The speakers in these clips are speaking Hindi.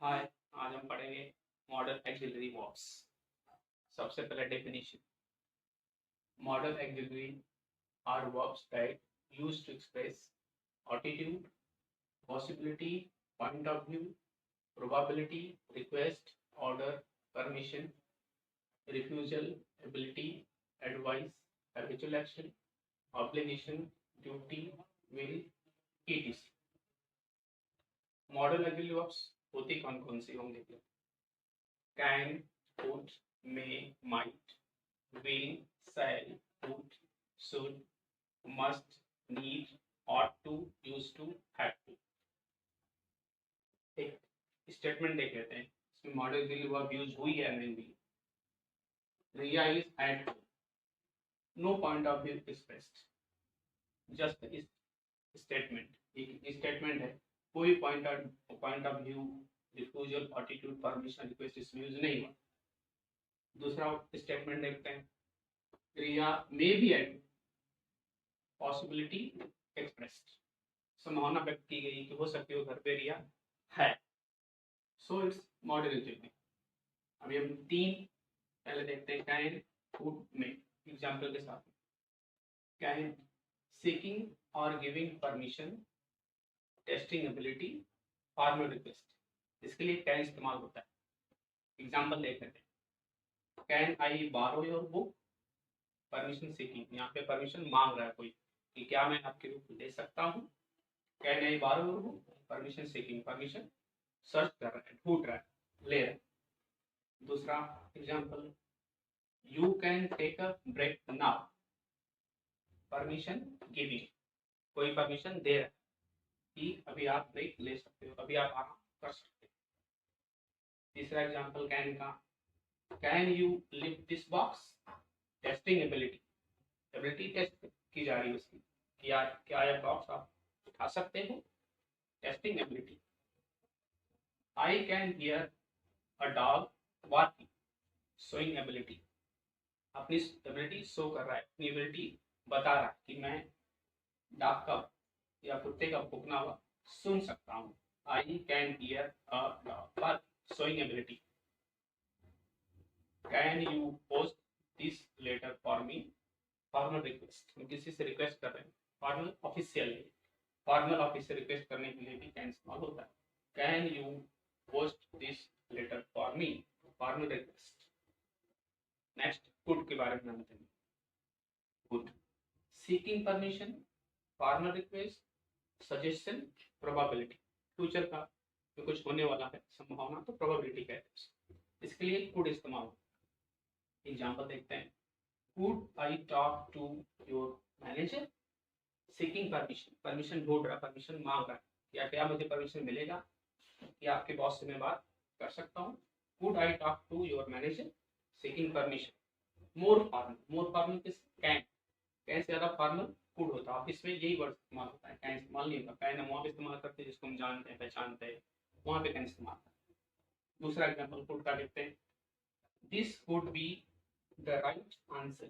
हाय। आज हम पढ़ेंगे मॉडल एक्सिलरी वर्ब्स। सबसे पहले definition. Modal auxiliary are verbs that used to express attitude, possibility, point of view, probability, request, order, permission, refusal, ability, advice, habitual action, obligation, duty, will, ETC. Modal auxiliary verbs होती कौन कौन सी होंगे? Can, could, may, might, will, shall, would, should, must, need, ought to, used to, have to। एक स्टेटमेंट देख लेते हैं, इसमें मॉडल के लिए वर्ब यूज हुई है नहीं हुई। Riya is at home, no point of view expressed. Just इस स्टेटमेंट, एक स्टेटमेंट है, कोई point of view, refusal, attitude, permission, request इसमें यूज नहीं हुआ। दूसरा स्टेटमेंट देखते हैं, Riya may be at, possibility expressed, संभावना व्यक्त की गई कि हो सकती हो घर पे रिया है। So it's model axillary. अभी हम तीन पहले देखते हैं, कैन, कुड, मे। एग्जाम्पल के साथ, कैन सीकिंग और giving permission, testing ability, formal request. इसके लिए कैन इस्तेमाल होता है। एग्जाम्पल देख लेते हैं, कैन आई बारो योर बुक, परमिशन सीकिंग, यहाँ पे परमिशन मांग रहा है कोई कि क्या मैं आपकी बुक ले सकता हूँ। कैन आई बारो your book, permission seeking, permission search कर रहा है, ढूंढ रहा है, ले रहा है। दूसरा example, you can take a break now, permission giving, कोई परमिशन दे रहा है कि अभी आप ब्रेक ले सकते हो, अभी आप आराम कर सकते हो। तीसरा एग्जाम्पल कैन का, can you lift this box, testing ability, ability test की जा रही है उसकी, क्या यह बॉक्स आप उठा सकते हो, testing ability. I can hear a dog barking, showing ability, अपनी एबिलिटी शो कर रहा है, अपनी एबिलिटी बता रहा है कि मैं डॉग का या कुत्ते का भौंकना हुआ सुन सकता हूँ। I can hear a dog barking, showing ability. Can you post this letter for me, formal request, हम किसी से रिक्वेस्ट कर रहे हैं, फॉर्मल ऑफिशियल, फॉर्मल ऑफिस से रिक्वेस्ट करने के लिए भी कैन इस्तेमाल होता है। Can you post this letter for me, formal request. Next, could के बारे में जानते हैं। Could seeking permission, formal request, suggestion, probability. Future का जो कुछ होने वाला है, संभावना, तो प्रोबेबिलिटी कहते हैं। इसके लिए कुड इस्तेमाल होता है। एग्जाम्पल देखते हैं, could I talk to your manager, seeking permission, permission ढूंढ रहा, परमिशन मांग रहा है, क्या मुझे परमिशन मिलेगा कि आपके बॉस से मैं बात कर सकता हूँ। Could I talk to your manager, seeking permission. More formal, more formal किस, कैन, कैन से ज्यादा फॉर्मल कुड होता है। ऑफिस में यही वर्ड इस्तेमाल होता है, कैन इस्तेमाल नहीं होता। कैन हम वहाँ पे इस्तेमाल करते हैं जिसको हम जानते हैं, पहचानते हैं, वहाँ पे कैन इस्तेमाल करते हैं। दूसरा एग्जाम्पल कुड का देखते हैं, this could be the right answer,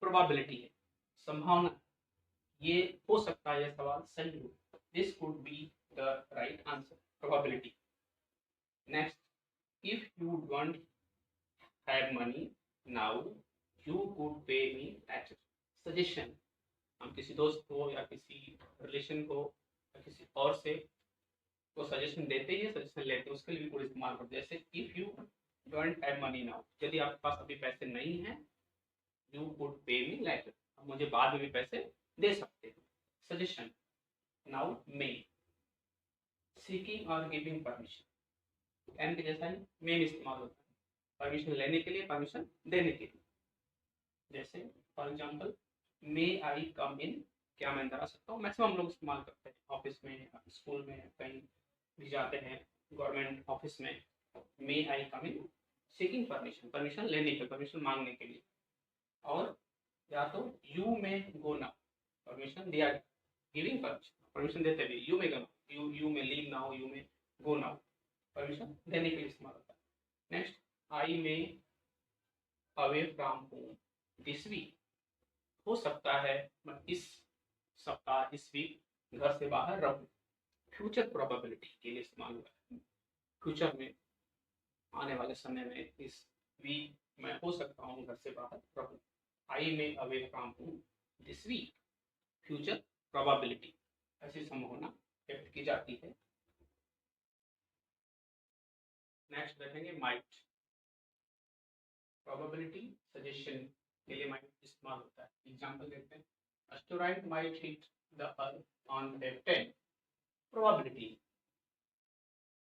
probability है, संभावना, ये हो सकता है यह सवाल सही हो। This could be the right answer, probability. Next, if you don't have money now, you could पे मी लेटर, सजेशन। हम किसी दोस्त को या किसी रिलेशन को या किसी और से तो सजेशन देते ही, सजेशन लेते हैं, उसके लिए भी कुड इस्तेमाल करते हैं। जैसे if you don't have money now, यदि आपके पास अभी पैसे नहीं है, यू कुड पे मी लेटर, अब मुझे बाद में भी पैसे दे सकते हो, सजेशन। नाउ मे, सीकिंग और गिविंग परमिशन, कैन के जैसा ही मे इस्तेमाल होता है, परमिशन लेने के लिए, परमिशन देने के लिए। जैसे फॉर एग्जांपल, मे आई कम इन, क्या मैं अंदर आ सकता हूँ। मैक्सिमम लोग इस्तेमाल करते हैं ऑफिस में, स्कूल में, कहीं भी जाते हैं, गवर्नमेंट ऑफिस में। मे आई कम इन, सीकिंग परमिशन, परमिशन लेने के, परमिशन मांगने के लिए। और या तो यू में गो नाउ, परमिशन दिया, गिविंग परमिशन, परमिशन देते हुए, यू में गो, यू में लीव नाउ, यू में गो नाउ, परमिशन देने के लिए इस्तेमाल होता है। Next, I may away from home this week, हो सकता है मैं इस सप्ताह, इस वीक घर से बाहर रहूं, फ्यूचर प्रोबेबिलिटी के लिए इस्तेमाल हुआ है। फ्यूचर में आने वाले समय में इस वीक मैं हो सकता हूँ घर से बाहर रहूँ, I may away from home this week, future probability ऐसी संभावना व्यक्त की जाती है। नेक्स्ट देखेंगे माइट, प्रोबेबिलिटी सजेशन के लिए माइट इस्तेमाल होता है। एग्जांपल देखते हैं, asteroid might hit the earth on F10, probability,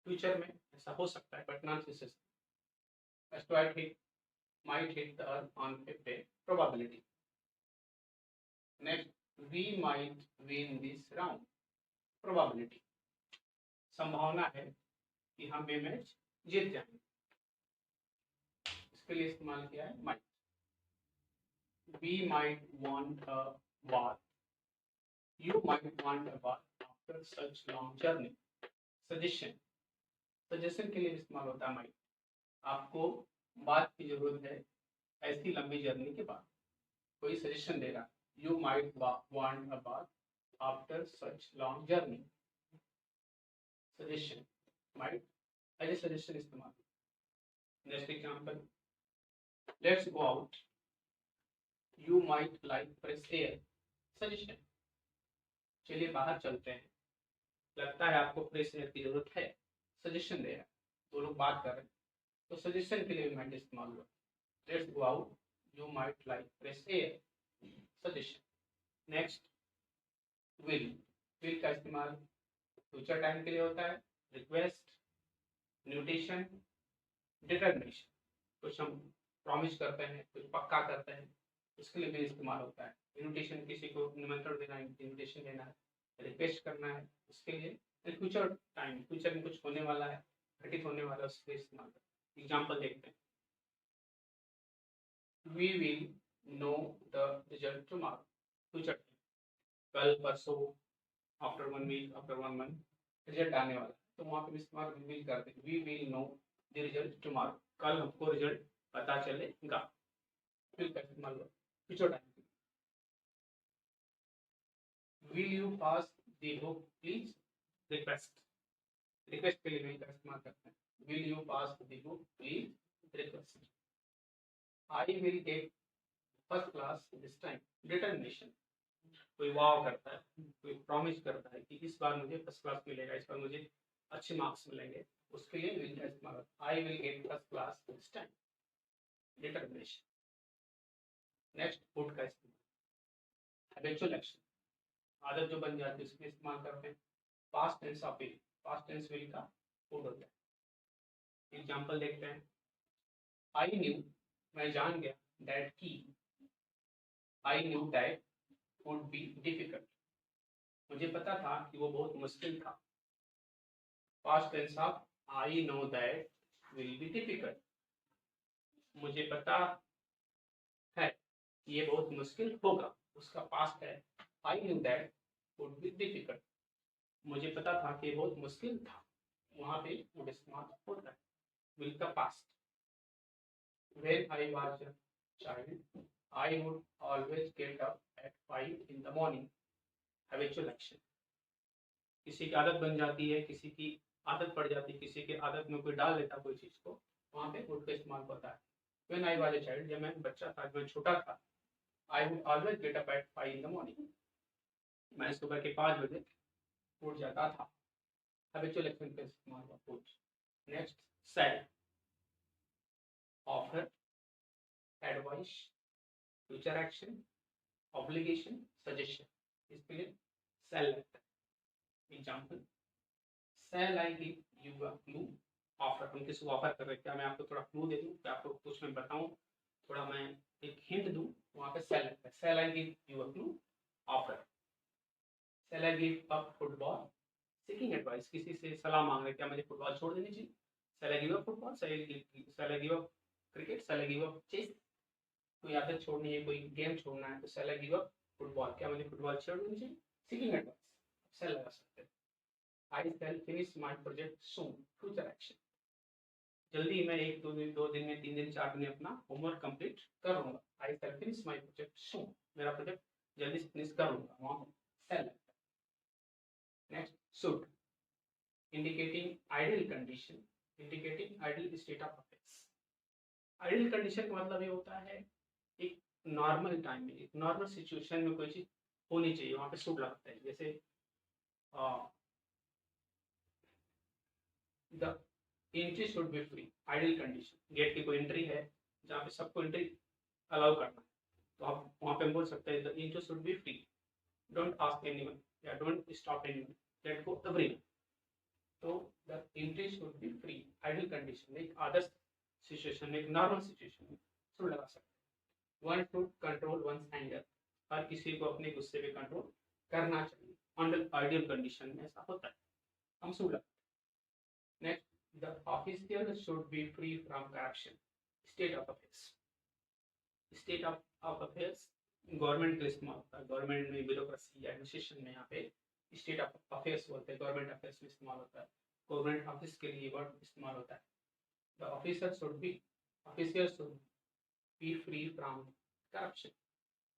future में ऐसा हो सकता है but not necessary. Asteroid hit might hit the earth on F10, probability. Next, we might win this round, probability, संभावना है कि हम ये मैच जीत जाएंगे, इसके लिए इस्तेमाल किया है might. We might want a bath, you might want a bath after such long journey. Suggestion, suggestion के लिए इस्तेमाल होता है might, आपको बात की जरूरत है ऐसी लंबी जर्नी के बाद, कोई सजेशन दे रहा, you might want a bath after such long journey. Suggestion, might as a suggestion इस्तेमाल। Next example, let's go out, you might like fresh air. Suggestion, चलिए बाहर चलते हैं, लगता है आपको फ्रेश एयर की जरूरत है, सजेशन दे रहा है, दो लोग बात कर रहे हैं तो सजेशन के लिए might इस्तेमाल हुआ। Let's go out, you might like fresh air, suggestion. Next, will का इस्तेमाल फ्यूचर टाइम के लिए होता है, रिक्वेस्ट, न्यूटेशन, डिटरमिनेशन, कुछ हम प्रॉमिस करते हैं, कुछ पक्का करते हैं, उसके लिए भी इस्तेमाल होता है। इन्विटेशन, किसी को निमंत्रण देना है, इन्विटेशन देना है, रिक्वेस्ट करना है, उसके लिए फ्यूचर टाइम, फ्यूचर में कुछ होने वाला है, घटित होने वाला है, उसके लिए इस्तेमाल करते हैं। एग्जाम्पल देखते हैं, we will know the result tomorrow, future time, कल, परसों, after 1 week, after 1 month result आने वाला है, तो वहाँ पे इस्तेमाल विल करते हैं। We will know the result tomorrow, कल हमको रिजल्ट पता चलेगा, विल का इस्तेमाल हुआ future time. Will you pass the book please, request, request के लिए विल का इस्तेमाल करते हैं। Will you pass the book please, request. I will get first class this time, determination, कोई वाव करता है, कोई प्रॉमिस करता है कि इस बार मुझे फर्स्ट क्लास मिलेगा, इस बार मुझे अच्छे मार्क्स मिलेंगे, उसके लिए विल का इस्तेमाल। आई will get first class this time, determination. Next, would का इस्तेमाल, हैबिचुअल एक्शन, आदत जो बन जाती है उसमें इस्तेमाल करते हैं। Past tense of will, past tense will का वुड होता है। एग्जांपल देखते हैं, आई न्यू, मैं जान गया, दैट की, I knew that would be difficult, मुझे पता था कि वो बहुत मुश्किल था। Past tense of I know that will be difficult, मुझे पता है ये बहुत मुश्किल होगा, उसका पास्ट है आई knew that would be difficult, मुझे पता था कि बहुत मुश्किल था, वहां पे वुड इस्तेमाल होता है, विल का past. When I was a child I would always get up at 5 in the morning, habitual action, किसी की आदत बन जाती है, किसी की आदत पड़ जाती है, किसी के आदत में कोई डाल लेता कोई चीज को, वहां पे वुड का इस्तेमाल होता है। When I was a child, जब मैं बच्चा था, जब मैं छोटा था, I would always get up at 5 in the morning, मैं सुबह के 5 बजे उठ जाता था, हैबिचुअल एक्शन का इस्तेमाल हुआ would. Next, shall, offer, advice, future action, obligation, suggestion, इसके लिए सेल लगता है। Example, shall I give you a clue, offer, हम किसी को ऑफर कर रहे हैं, क्या मैं आपको थोड़ा क्लू दे दूं, क्या आपको कुछ मैं बताऊं, थोड़ा मैं एक हिंट दूं, वहां पे सेल लगता है। Shall I give you a clue, offer. Shall I give up football, seeking advice, किसी से सलाह मांग रहे, क्या मुझे फुटबॉल छोड़ देनी चाहिए, shall I give up football, shall I give up cricket, shall I give up chess, कोई आदत छोड़नी है, कोई गेम छोड़ना है, तो shall I give up football, क्या मुझे फुटबॉल छोड़ देनी चाहिए, सीकिंग एडवाइस, सेल लगा सकते हैं। I shall finish my project soon, future action, जल्दी मैं 1 2 दिन में 3 दिन 4 दिन में अपना होमवर्क कंप्लीट कर लूंगा। आई शैल फिनिश माय प्रोजेक्ट सून, मेरा प्रोजेक्ट जल्दी से फिनिश कर लूंगा, वहां शैल लगता है। Next, should, indicating ideal condition, indicating ideal state of affairs. Ideal condition का मतलब ये होता है एक नॉर्मल टाइम में, एक नॉर्मल सिचुएशन में कोई चीज होनी चाहिए, वहां पे शुभ लगता है। जैसे the entry should be free, ideal condition. Gate की कोई एंट्री है जहाँ पे सबको एंट्री अलाउ करना है, तो आप वहां पे बोल सकते हैं the entry should be free, don't ask anyone या don't stop anyone, let go everyone. तो the entry should be free, ideal condition, एक आदर्श सिचुएशन में, एक नॉर्मल सिचुएशन में शुड लगा सकते हैं। One should control one's anger, हर किसी को अपने गुस्से पे कंट्रोल करना चाहिए। अंडर आइडियल कंडीशन में ऐसा होता है, हम शुड लगता है। Next, the official should be free from corruption, state of affairs. State of affairs government के लिए इस्तेमाल होता है, गवर्नमेंट में ब्यूरोक्रेसी या एडमिनिस्ट्रेशन में यहाँ पे स्टेट ऑफ अफेयर्स बोलते हैं, गवर्नमेंट अफेयर्स में इस्तेमाल होता है, गवर्नमेंट ऑफिस के लिए वर्ड इस्तेमाल होता है। The officer should be free from corruption,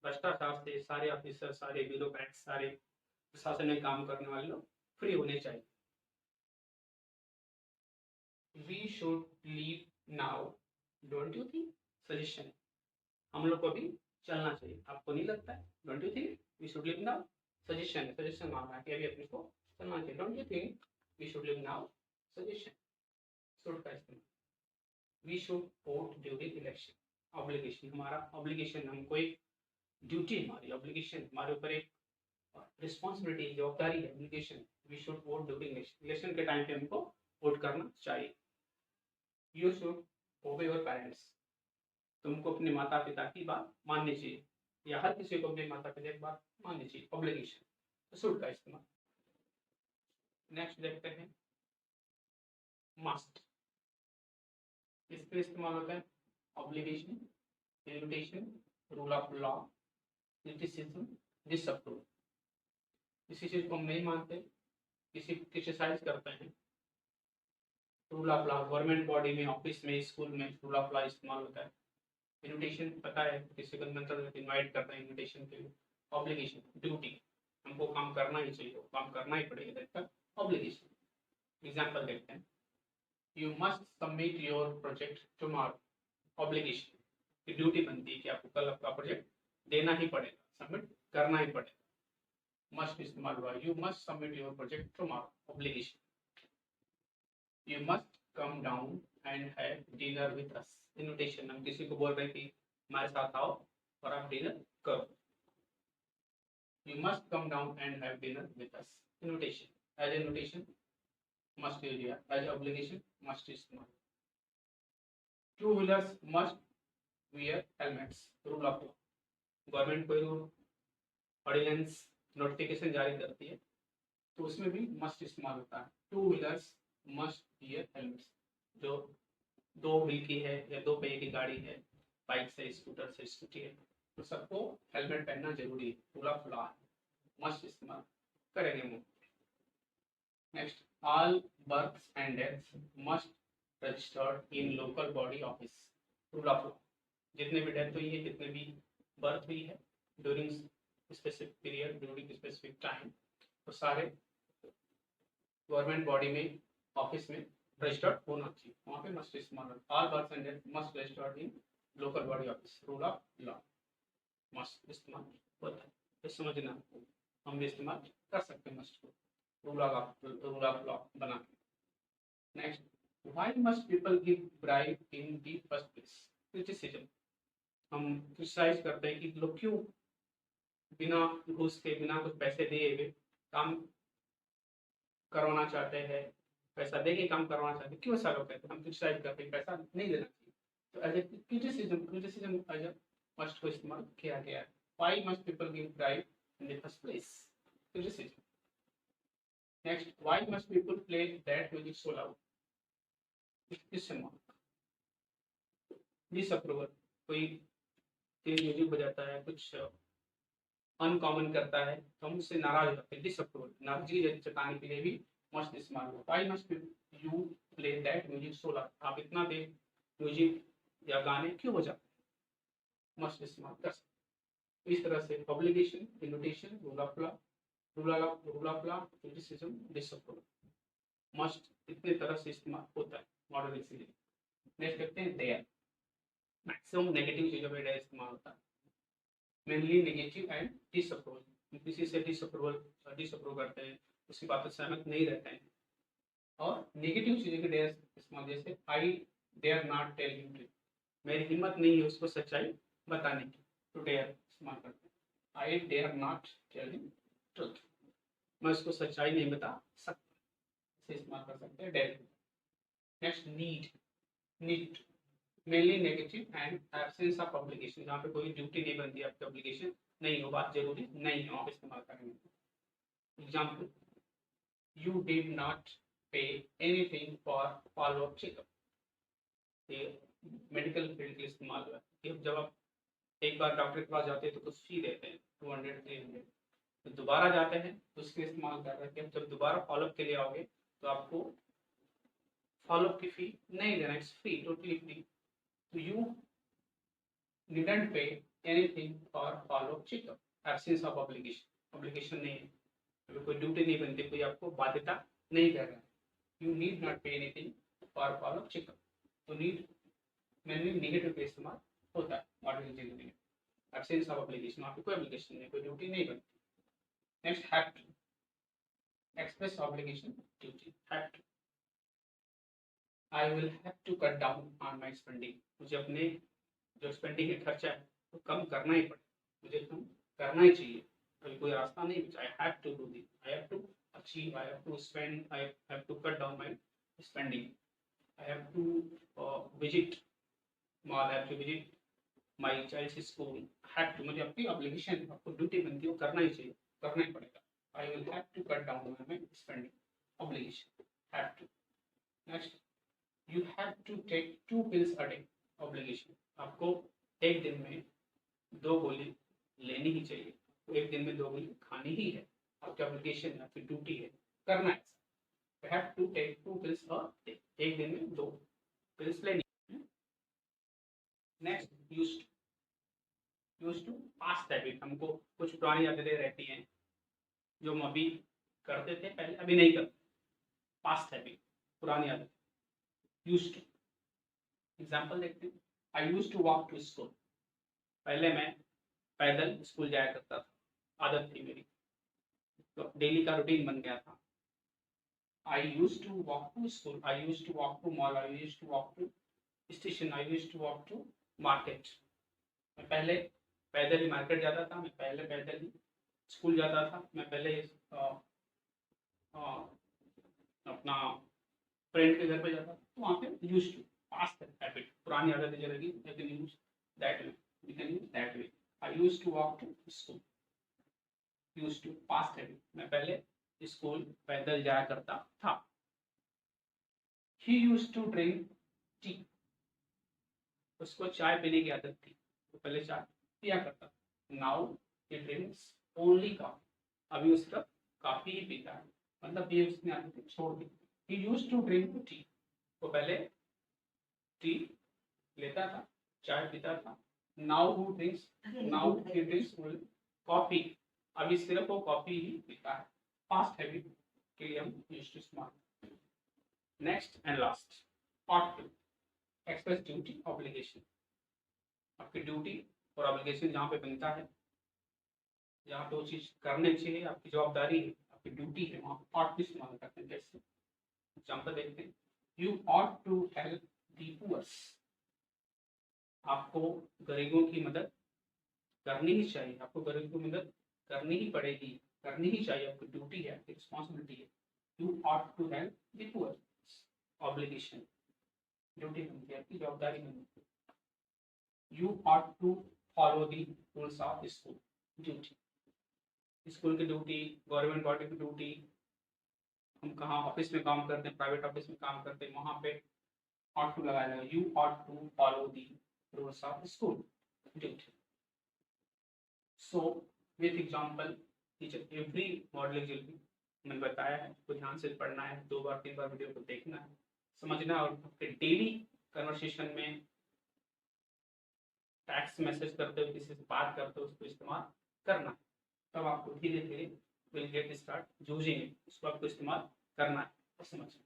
भ्रष्टाचार से सारे ऑफिसर, सारे ब्यूरोक्रेट, सारे प्रशासन में काम करने वाले लोग फ्री होने चाहिए। We should leave now, don't you think, suggestion, हम लोग को भी चलना चाहिए, आपको नहीं लगता है? Don't you think we should live now, suggestion, suggestion मांग रहा है कि अभी अपने को चलना चाहिए। Don't you think we should live now, suggestion, should का इस्तेमाल। We should vote during election, obligation, हमारा ऑब्लिगेशन, हमको एक ड्यूटी, हमारी ऑब्लिगेशन, हमारे ऊपर एक रिस्पॉन्सिबिलिटी, जवाबदारी है, obligation. We should vote during election, election के टाइम पे हमको वोट करना चाहिए। You should obey your parents, तुमको अपने माता पिता की बात माननी चाहिए, या हर किसी को अपने माता पिता की बात माननी चाहिए, ऑब्लिगेशन, तो शुड का इस्तेमाल। नेक्स्ट देखते हैं मस्ट, इसके इस्तेमाल होता है obligation, invitation, rule of law, criticism, disapprove. किसी चीज को हम नहीं मानते, किसी क्रिटिसाइज करते हैं, rule of law, government body में, ऑफिस में, स्कूल में रूल ऑफ लॉ इस्तेमाल होता है। इन्विटेशन पता है, किसी को इनवाइट करते हैं इन्विटेशन के लिए। ऑब्लिगेशन, ड्यूटी, हमको काम करना ही चाहिए, काम करना ही पड़ेगा, दैट ऑब्लिगेशन। एग्जांपल देखते हैं, you must submit your project tomorrow, obligation की ड्यूटी बनती है कि आपको कल आपका प्रोजेक्ट देना ही पड़ेगा, सबमिट करना ही पड़ेगा, मस्ट इस्तेमाल हुआ, you must submit your project tomorrow, obligation. You must come down and have dinner with us, invitation, हम किसी को बोल रहे हैं कि हमारे साथ आओ और आप डिनर करो। You must come down and have dinner with us, invitation, as invitation must use here, as obligation must इस्तेमाल। Two wheelers must wear helmets, rule of law, government कोई रूल ऑर्डिनेंस नोटिफिकेशन जारी करती है तो उसमें भी मस्ट इस्तेमाल होता है। To wheelers must wear helmets, जो दो व्हील की है या दो पहिए की गाड़ी है, बाइक से, स्कूटर से, स्कूटी है, तो सबको हेलमेट पहनना जरूरी है, रूल ऑफ लॉ है, मस्ट इस्तेमाल करेंगे हम। Next, all births and deaths must registered in local body office, rule of law, जितने भी डेथ हुई है, जितने भी बर्थ हुई है during specific period, during specific time, तो सारे गवर्नमेंट बॉडी में, ऑफिस में रजिस्टर्ड होना चाहिए, वहाँ पे मस्ट इस्तेमाल। All births and death must registered in local body office, rule of law, must इस्तेमाल होता है, तो समझना, हम भी इस्तेमाल कर सकते हैं मस्ट को, रूल ऑफ लॉ बना के। Next, why must people give bribe in the first place, criticism, हम क्रिटिसाइज करते हैं कि लोग क्यों बिना घूस के, बिना कुछ पैसे दिए हुए काम करवाना चाहते हैं, पैसा देके काम करवाना चाहते हैं, क्यों ऐसा लोग कहते हैं? हम क्रिटिसाइज करते हैं पैसा नहीं देना चाहिए, तो as a criticism as a must को इस्तेमाल किया गया है। Why must people give bribe in the first place, criticism. Next, why must people play that music so loud, disapproval, कोई तेज म्यूजिक बजाता है, कुछ अनकॉमन करता है तो हम उससे नाराज होते हैं, डिसअप्रूवल, नाराजगी जताने के लिए भी मस्ट इस्तेमाल हुआ। Why must you play that music so loud, आप इतना देर म्यूजिक या गाने क्यों बजाते हैं, मस्ट इस्तेमाल कर सकते। इस तरह से obligation, invitation, rule of law, criticism, disapproval, must इतने तरह से इस्तेमाल होता है मॉडल इसीलिए। नेक्स्ट देखते हैं देयर। मैक्सिमम नेगेटिव चीजों में देयर इस्तेमाल होता है, मेनली नेगेटिव एंड डिसअप्रूवल। किसी से डिसअप्रूव करते हैं, उसकी बातों से सहमत नहीं रहते हैं। और नेगेटिव चीजों के डेयर इस्तेमाल, जैसे I dare not tell him truth, मेरी हिम्मत नहीं है उसको सच्चाई बताने की, तो डेयर इस्तेमाल करते हैं। I dare not tell him truth, मैं उसको सच्चाई नहीं बता सकता, इसे इस्तेमाल कर सकते हैं dare. Next need mainly negative and absence of obligation, जहाँ पे कोई ड्यूटी नहीं बनती, आपकी ऑब्लिगेशन नहीं हो, बात जरूरी नहीं है, वहाँ पे इस्तेमाल करेंगे। Example, you did not pay anything for follow-up checkup, ये मेडिकल फील्ड के लिए इस्तेमाल हुआ है। जब आप एक बार डॉक्टर के पास जाते हैं तो कुछ फी देते हैं 200-300, तो दोबारा जाते हैं तो उसके इस्तेमाल कर रहे हैं कि जब दोबारा फॉलोअप के लिए आओगे तो आपको फॉलोअप की फी नहीं देना, इट्स फ्री, टोटली फ्री, तो यू डिडंट पे anything for followup checkup, absence of obligation नहीं है, अगर कोई ड्यूटी नहीं बनती, कोई आपको बाध्यता नहीं कर रहा है, you need not pay anything for followup checkup, तो नीड मेनली नेगेटिव का इस्तेमाल होता है मॉडल इंजीनियरिंग में। एब्सेंस ऑफ ऑब्लिगेशन, आपकी कोई ऑब्लिगेशन नहीं, कोई ड्यूटी नहीं बनती। Next have to, express obligation duty, have to, I will have to cut down on my spending, मुझे अपने जो स्पेंडिंग का खर्चा है वो कम करना ही पड़े, मुझे कम करना ही चाहिए, अभी कोई रास्ता नहीं बचा। I have to do this, I have to achieve, I have to spend, I have to cut down my spending, I have to visit mall, I have to visit my child's school, have to, मुझे अपनी ऑब्लिगेशन, आपको ड्यूटी बनती है, वो करना ही चाहिए, करना ही पड़ेगा। I will have to cut down on my spending, obligation, have to। Next, you have to take 2 pills a day, obligation, आपको एक दिन में 2 गोली लेनी ही चाहिए, एक दिन में 2 गोली खानी ही है, आपकी ऑब्लिगेशन है, आपकी ड्यूटी है, करना है। You have to take 2 pills a day, एक दिन में 2 पिल्स लेनी है। Next used to past habit, हमको कुछ पुरानी आदतें रहती हैं जो हम अभी करते थे पहले, अभी नहीं करते, पास्ट हैबिट, पुरानी आदत, यूज्ड टू। एग्जांपल देखते हैं, I used to walk to school, पहले मैं पैदल स्कूल जाया करता था, आदत थी मेरी, तो डेली का रूटीन बन गया था। I used to walk to school, I used to walk to mall, I used to walk to station, I used to walk to market, मैं पहले पैदल ही मार्केट जाता था, मैं पहले पैदल ही स्कूल जाता था, मैं पहले अपना फ्रेंड के घर पे जाता था, तो वहाँ पे यूज्ड टू, पास्ट हैबिट, पुरानी आदतें जो लगी, you can use that way, you can use that way। I used to walk to school, used to past habit, मैं पहले स्कूल पैदल जाया करता था। He used to drink tea, उसको चाय पीने की आदत थी, तो पहले चाय पिया करता, now he drinks only coffee, अभी उसका काफी ही पीता है, मतलब ये उसने आदत छोड़ दी। He used to drink tea, तो पहले टी लेता था, चाय पीता था, now he drinks coffee, अभी सिर्फ वो कॉफी ही पीता है, पास्ट हैबिट के लिए हम यूज्ड टू इस्तेमाल। Next and last, part 2, express duty obligation, आपकी ड्यूटी और ऑब्लिगेशन जहाँ पे बनता है, जहाँ पे वो चीज करनी चाहिए, आपकी जवाबदारी है, आपकी ड्यूटी है, वहाँ पार्ट 2 इस्तेमाल करते हैं। जैसे एग्जाम्पल देखते हैं, you ought to help the poors, आपको गरीबों की मदद करनी ही चाहिए, आपको गरीबों की मदद करनी ही पड़ेगी, करनी ही चाहिए, आपकी ड्यूटी है, आपकी रिस्पॉन्सिबिलिटी है। You ought to help the poor, obligation, duty बनती है, आपकी जवाबदारी बनती है। You ought to follow the rules of school, duty, school की ड्यूटी, गवर्नमेंट बॉडी की ड्यूटी, हम कहाँ ऑफिस में काम करते हैं, प्राइवेट ऑफिस में काम करते हैं, वहाँ पे ऑट टू लगाया जाएगा, you ought to follow the rules of school, duty. So with example every modal example मैंने बताया है, तो ध्यान से पढ़ना है, 2 बार 3 बार वीडियो को देखना है, समझना, और डेली कन्वर्सेशन में टेक्स्ट मैसेज करते हुए, किसी से बात करते हुए उसको इस्तेमाल करना है, तब आपको धीरे धीरे will get start using it, उसको आपको इस्तेमाल करना है और समझना।